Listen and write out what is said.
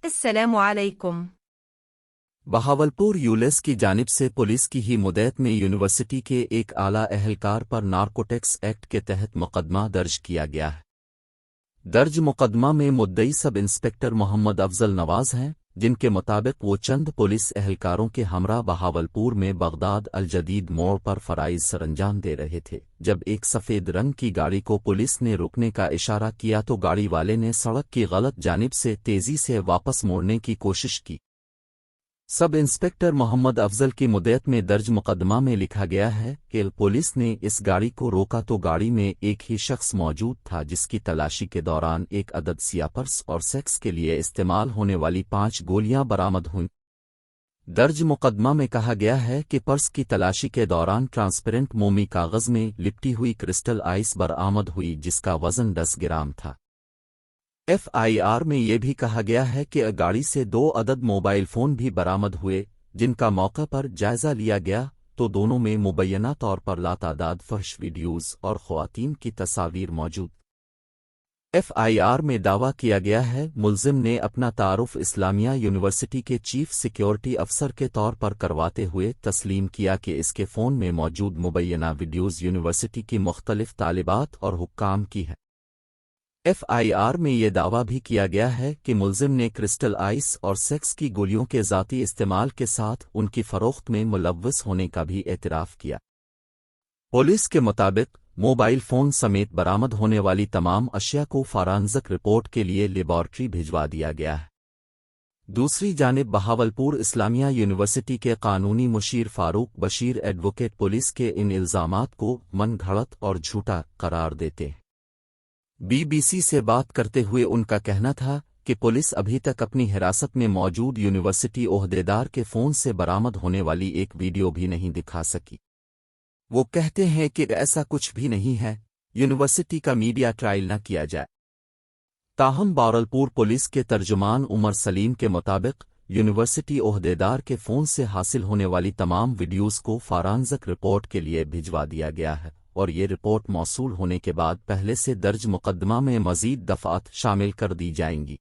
السلام علیکم۔ بہاولپور یولیس کی جانب سے پولیس کی ہی مدعت میں یونیورسٹی کے ایک اعلیٰ اہلکار پر نارکوٹکس ایکٹ کے تحت مقدمہ درج کیا گیا ہے۔ درج مقدمہ میں مدعی سب انسپکٹر محمد افضل نواز ہیں، جن کے مطابق وہ چند پولیس اہلکاروں کے ہمراہ بہاولپور میں بغداد الجدید موڑ پر فرائض سرانجام دے رہے تھے۔ جب ایک سفید رنگ کی گاڑی کو پولیس نے روکنے کا اشارہ کیا تو گاڑی والے نے سڑک کی غلط جانب سے تیزی سے واپس موڑنے کی کوشش کی۔ سب انسپکٹر محمد افضل کی مدعت میں درج مقدمہ میں لکھا گیا ہے کہ پولیس نے اس گاڑی کو روکا تو گاڑی میں ایک ہی شخص موجود تھا، جس کی تلاشی کے دوران ایک عدد سیاہ پرس اور سیکس کے لیے استعمال ہونے والی 5 گولیاں برآمد ہوئیں۔ درج مقدمہ میں کہا گیا ہے کہ پرس کی تلاشی کے دوران ٹرانسپیرنٹ مومی کاغذ میں لپٹی ہوئی کرسٹل آئس برآمد ہوئی، جس کا وزن 10 گرام تھا۔ ایف آئی آر میں یہ بھی کہا گیا ہے کہ گاڑی سے 2 عدد موبائل فون بھی برآمد ہوئے، جن کا موقع پر جائزہ لیا گیا تو دونوں میں مبینہ طور پر لاتعداد فحش ویڈیوز اور خواتین کی تصاویر موجود۔ ایف آئی آر میں دعویٰ کیا گیا ہے ملزم نے اپنا تعارف اسلامیہ یونیورسٹی کے چیف سیکیورٹی افسر کے طور پر کرواتے ہوئے تسلیم کیا کہ اس کے فون میں موجود مبینہ ویڈیوز یونیورسٹی کی مختلف طالبات اور حکام کی ہے۔ ایف آئی آر میں یہ دعویٰ بھی کیا گیا ہے کہ ملزم نے کرسٹل آئس اور سیکس کی گولیوں کے ذاتی استعمال کے ساتھ ان کی فروخت میں ملوث ہونے کا بھی اعتراف کیا۔ پولیس کے مطابق موبائل فون سمیت برآمد ہونے والی تمام اشیاء کو فورینزک رپورٹ کے لیے لیبارٹری بھجوا دیا گیا ہے۔ دوسری جانب بہاولپور اسلامیہ یونیورسٹی کے قانونی مشیر فاروق بشیر ایڈوکیٹ پولیس کے ان الزامات کو من گھڑت اور جھوٹا قرار دیتے ہیں۔ بی بی سی سے بات کرتے ہوئے ان کا کہنا تھا کہ پولیس ابھی تک اپنی حراست میں موجود یونیورسٹی عہدیدار کے فون سے برآمد ہونے والی ایک ویڈیو بھی نہیں دکھا سکی۔ وہ کہتے ہیں کہ ایسا کچھ بھی نہیں ہے، یونیورسٹی کا میڈیا ٹرائل نہ کیا جائے۔ تاہم بہاولپور پولیس کے ترجمان عمر سلیم کے مطابق یونیورسٹی عہدیدار کے فون سے حاصل ہونے والی تمام ویڈیوز کو فورینزک رپورٹ کے لیے بھجوا دیا گیا ہے، اور یہ رپورٹ موصول ہونے کے بعد پہلے سے درج مقدمہ میں مزید دفعات شامل کر دی جائیں گی۔